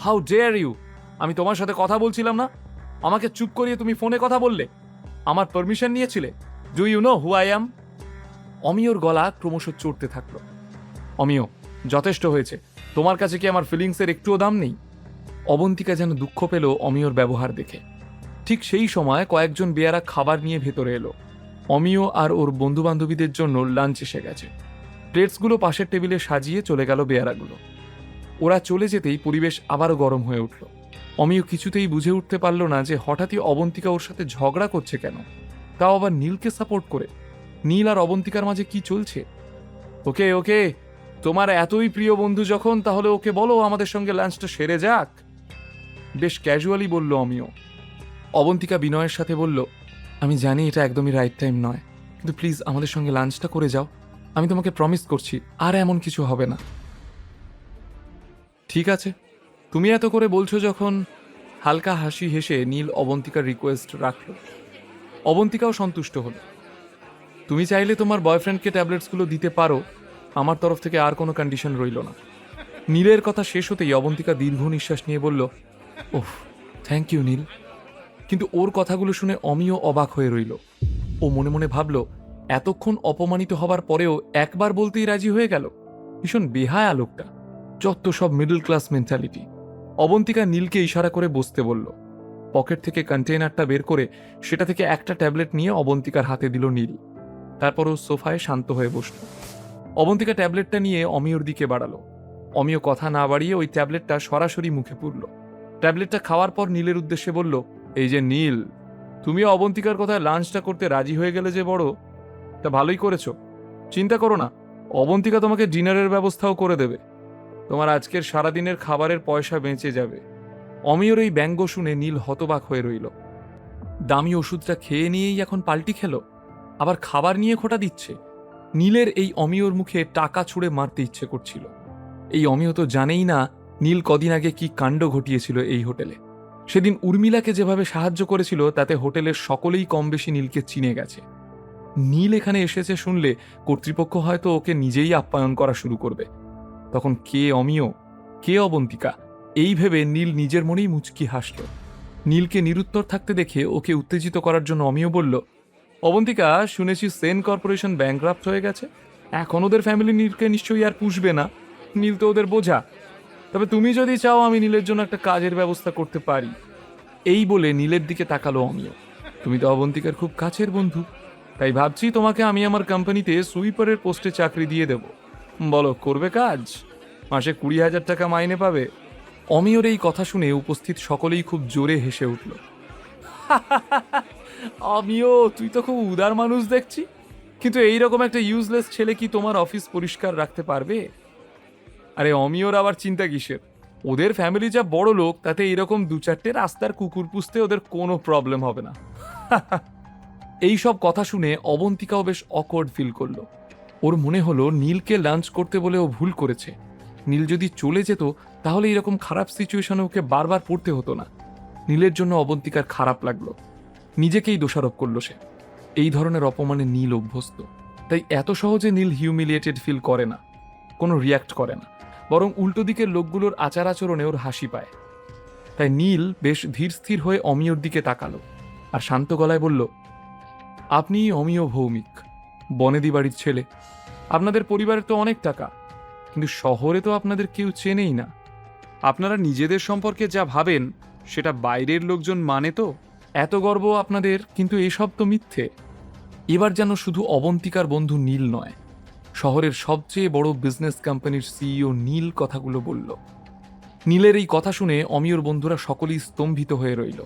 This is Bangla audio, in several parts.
How dare you! আমি তোমার সাথে কথা বলছিলাম না, আমাকে চুপ করিয়ে তুমি ফোনে কথা বললে? আমার পারমিশন নিয়েছিলে? Do you know who I am? অমিয়র গলা ক্রমশ চড়তে থাকলো। অমিয়, যথেষ্ট হয়েছে। তোমার কাছে কি আমার ফিলিংসের একটুও দাম নেই? অবন্তিকা যেন দুঃখ পেল অমিয়র ব্যবহার দেখে। ঠিক সেই সময় কয়েকজন বেয়ারা খাবার নিয়ে ভেতরে এলো। অমিয় আর ওর বন্ধু বান্ধবীদের জন্য লাঞ্চ এসে গেছে। প্লেটসগুলো পাশের টেবিলে সাজিয়ে চলে গেল বেয়ারাগুলো। ওরা চলে যেতেই পরিবেশ আবারও গরম হয়ে উঠল। অমিয় কিছুতেই বুঝে উঠতে পারল না যে হঠাৎই অবন্তিকা ওর সাথে ঝগড়া করছে কেন, তাও আবার নীলকে সাপোর্ট করে। নীল আর অবন্তিকার মাঝে কি চলছে? ওকে ওকে, তোমার এতই প্রিয় বন্ধু যখন, তাহলে ওকে বলো আমাদের সঙ্গে লাঞ্চটা সেরে যাক। বেশ ক্যাজুয়ালি বলল অমিয়। অবন্তিকা বিনয়ের সাথে বলল, আমি জানি এটা একদমই রাইট টাইম নয়, কিন্তু প্লিজ আমাদের সঙ্গে লাঞ্চটা করে যাও। আমি তোমাকে প্রমিস করছি আর এমন কিছু হবে না। ঠিক আছে, তুমি এত করে বলছো যখন। হালকা হাসি হেসে নীল অবন্তিকার রিকোয়েস্ট রাখল। অবন্তিকাও সন্তুষ্ট হল। তুমি চাইলে তোমার বয়ফ্রেন্ডকে ট্যাবলেটসগুলো দিতে পারো, আমার তরফ থেকে আর কোনো কন্ডিশন রইল না। নীলের কথা শেষ হতেই অবন্তিকা দীর্ঘ নিঃশ্বাস নিয়ে বলল, ওহ থ্যাংক ইউ নীল। কিন্তু ওর কথাগুলো শুনে অমিয় অবাক হয়ে রইল। ও মনে মনে ভাবল, এতক্ষণ অপমানিত হবার পরেও একবার বলতেই রাজি হয়ে গেল। ভীষণ বেহায়া লোকটা, যত সব মিডল ক্লাস মেন্টালিটি। অবন্তিকা নীলকে ইশারা করে বসতে বলল। পকেট থেকে কন্টেইনারটা বের করে সেটা থেকে একটা ট্যাবলেট নিয়ে অবন্তিকার হাতে দিল নীল। তারপর ও সোফায় শান্ত হয়ে বসল। অবন্তিকা ট্যাবলেটটা নিয়ে অমিয়র দিকে বাড়ালো। অমিয় কথা না বাড়িয়ে ওই ট্যাবলেটটা সরাসরি মুখে পুরল। ট্যাবলেটটা খাওয়ার পর নীলের উদ্দেশ্যে বলল, এই যে নীল, তুমি অবন্তিকার কথায় লাঞ্চটা করতে রাজি হয়ে গেলে যে বড়, তা ভালোই করেছো। চিন্তা করো না, অবন্তিকা তোমাকে ডিনারের ব্যবস্থাও করে দেবে। তোমার আজকের সারাদিনের খাবারের পয়সা বেঁচে যাবে। অমিয়র এই ব্যঙ্গ শুনে নীল হতবাক হয়ে রইল। দামি ওষুধটা খেয়ে নিয়েই এখন পাল্টি খেলো, আবার খাবার নিয়ে খোঁটা দিচ্ছে। নীলের এই অমিয়র মুখে টাকা ছুঁড়ে মারতে ইচ্ছে করছিল। এই অমিয় তো জানেই না নীল কদিন আগে কি কাণ্ড ঘটিয়েছিল এই হোটেলে। সেদিন উর্মিলাকে যেভাবে সাহায্য করেছিল তাতে হোটেলের সকলেই কম বেশি নীলকে চিনে গেছে। নীল এখানে এসেছে শুনলে কর্তৃপক্ষ হয়তো ওকে নিজেই আপ্যায়ন করা শুরু করবে। তখন কে অমিয়, কে অবন্তিকা, এই ভেবে নীল নিজের মনেই মুচকি হাসল। নীলকে নিরুত্তর থাকতে দেখে ওকে উত্তেজিত করার জন্য অমিয় বলল, অবন্তিকা, শুনেছি সেন কর্পোরেশন ব্যাংক্রাফট হয়ে গেছে। এখন ওদের ফ্যামিলি নীলকে নিশ্চয়ই আর পুষবে না। নীল তো ওদের বোঝা। তবে তুমি যদি চাও আমি নীলের জন্য একটা কাজের ব্যবস্থা করতে পারি। এই বলে নীলের দিকে তাকালো অমিয়। তুমি তো অবন্তিকার খুব কাছের বন্ধু, তাই ভাবছি তোমাকে আমি আমার কোম্পানিতে সুইপারের পোস্টে চাকরি দিয়ে দেব। বলো, করবে কাজ? মাসে 20,000 টাকা মাইনে পাবে। অমিয়র এই কথা শুনে উপস্থিত সকলেই খুব জোরে হেসে উঠল। অমিয়, তুই তো খুব উদার মানুষ দেখছি, কিন্তু এইরকম একটা ইউজলেস ছেলে কি তোমার অফিস পরিষ্কার রাখতে পারবে? আরে অমিয়র আবার চিন্তা কিসের? ওদের ফ্যামিলি যা বড় লোক, তাতে এরকম 2-4টে রাস্তার কুকুর পুষতে ওদের কোনো প্রবলেম হবে না। এই সব কথা শুনে অবন্তিকাও বেশ অকওয়ার্ড ফিল করলো। ওর মনে হলো নীলকে লাঞ্চ করতে বলে ও ভুল করেছে। নীল যদি চলে যেত তাহলে এরকম খারাপ সিচুয়েশনে ওকে বারবার পড়তে হতো না। নীলের জন্য অবন্তিকার খারাপ লাগলো। নিজেকেই দোষারোপ করলো সে। এই ধরনের অপমানে নীল অভ্যস্ত, তাই এত সহজে নীল হিউমিলিয়েটেড ফিল করে না, কোনো রিয়াক্ট করে না, বরং উল্টো দিকের লোকগুলোর আচার আচরণে ওর হাসি পায়। তাই নীল বেশ ধীর স্থির হয়ে অমিয়র দিকে তাকালো আর শান্ত গলায় বলল, আপনি অমিয় ভৌমিক, বনেদি বাড়ির ছেলে। আপনাদের পরিবারের তো অনেক টাকা, কিন্তু শহরে তো আপনাদের কেউ চেনেই না। আপনারা নিজেদের সম্পর্কে যা ভাবেন সেটা বাইরের লোকজন মানে তো। এত গর্ব আপনাদের, কিন্তু এসব তো মিথ্যে। এবার যেন শুধু অবন্তিকার বন্ধু নীল নয়, শহরের সবচেয়ে বড় বিজনেস কোম্পানির সিইও নীল কথাগুলো বলল। নীলের এই কথা শুনে অমিয়র বন্ধুরা সকলেই স্তম্ভিত হয়ে রইল।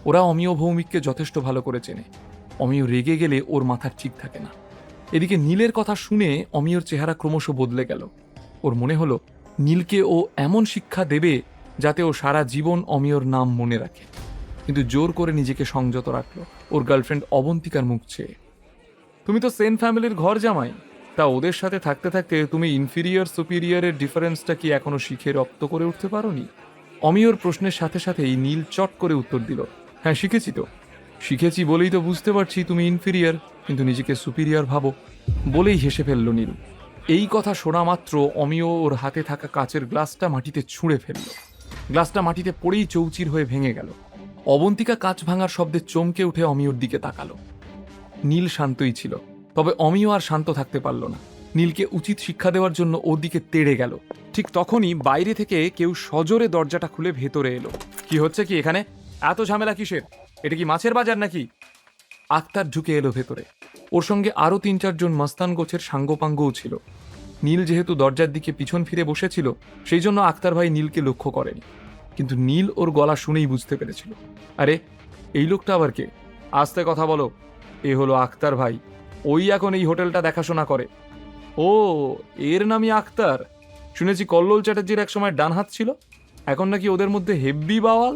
ওরা অমিয় ভৌমিককে যথেষ্ট ভালো করে চেনে। অমিয় রেগে গেলে ওর মাথার ঠিক থাকে না। এদিকে নীলের কথা শুনে অমিয়র চেহারা ক্রমশ বদলে গেল। ওর মনে হলো নীলকে ও এমন শিক্ষা দেবে যাতে ও সারা জীবন অমিয়র নাম মনে রাখে। কিন্তু জোর করে নিজেকে সংযত রাখলো ওর গার্লফ্রেন্ড অবন্তিকার মুখ চেয়ে। তুমি তো সেন ফ্যামিলির ঘর জামাই, তা ওদের সাথে থাকতে থাকতে তুমি ইনফিরিয়র সুপিরিয়রের ডিফারেন্সটা কি এখনো শিখে রপ্ত করে উঠতে পারোনি? অমিয়র প্রশ্নের সাথে সাথেই নীল চট করে উত্তর দিল, হ্যাঁ শিখেছি তো। শিখেছি বলেই তো বুঝতে পারছি তুমি ইনফিরিয়র, কিন্তু নিজেকে সুপিরিয়র ভাবো। বলেই হেসে ফেলল নীল। এই কথা শোনা মাত্র অমিয় ওর হাতে থাকা কাচের গ্লাসটা মাটিতে ছুঁড়ে ফেলল। গ্লাসটা মাটিতে পড়েই চৌচির হয়ে ভেঙে গেল। অবন্তিকা কাঁচ ভাঙার শব্দে চমকে উঠে অমিয়র দিকে তাকালো। নীল শান্তই ছিল, তবে অমিয় আর শান্ত থাকতে পারল না। নীলকে উচিত শিক্ষা দেওয়ার জন্য ওর দিকে তেড়ে গেল। ঠিক তখনই বাইরে থেকে কেউ সজোরে দরজাটা খুলে ভেতরে এলো। কি হচ্ছে কি এখানে? এত ঝামেলা কিসের? এটা কি মাছের বাজার নাকি? আক্তার ঢুকে এলো ভেতরে। ওর সঙ্গে আরো ৩-৪ জন মস্তান গোছের সাঙ্গপাঙ্গও ছিল। নীল যেহেতু দরজার দিকে পিছন ফিরে বসেছিল, সেই জন্য আক্তার ভাই নীলকে লক্ষ্য করেনি। কিন্তু নীল ওর গলা শুনেই বুঝতে পেরেছিল, আরে এই লোকটা আবার কে? আস্তে কথা বলো। এ হলো আক্তার ভাই, ওই এখন এই হোটেলটা দেখাশোনা করে। ও, এর নামই আক্তার। শুনেছি কল্লোল চ্যাটার্জির এক সময় ডান হাত ছিল, এখন নাকি ওদের মধ্যে হেব্বি বাওয়াল।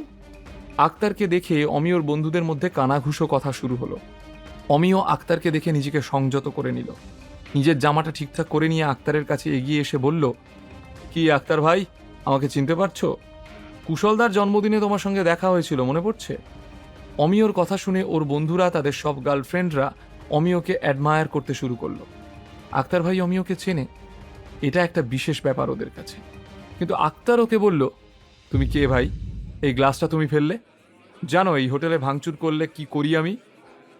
আক্তারকে দেখে অমিয়র বন্ধুদের মধ্যে কানাঘুষো কথা শুরু হলো। অমিয় আক্তারকে দেখে নিজেকে সংযত করে নিল। নিজের জামাটা ঠিকঠাক করে নিয়ে আক্তারের কাছে এগিয়ে এসে বলল, কি আক্তার ভাই, আমাকে চিনতে পারছো? কুশলদার জন্মদিনে তোমার সঙ্গে দেখা হয়েছিল, মনে পড়ছে? অমিয়র কথা শুনে ওর বন্ধুরা, তাদের সব গার্লফ্রেন্ডরা অমিয়কে অ্যাডমায়ার করতে শুরু করলো। আক্তার ভাই অমিয়কে চেনে, এটা একটা বিশেষ ব্যাপার ওদের কাছে। কিন্তু আক্তার ওকে বলল, তুমি কে ভাই? এই গ্লাসটা তুমি ফেললে? জানো এই হোটেলে ভাঙচুর করলে কি করি আমি?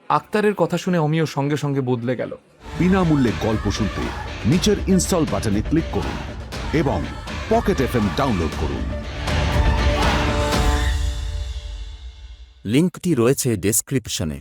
আক্তারের কথা শুনে অমিয় সঙ্গে সঙ্গে বদলে গেল। বিনামূল্যে গল্প শুনতে নিচের ইনস্টল বাটনে ক্লিক করুন এবং পকেট এফএম ডাউনলোড করুন। লিঙ্কটি রয়েছে ডেসক্রিপশনে।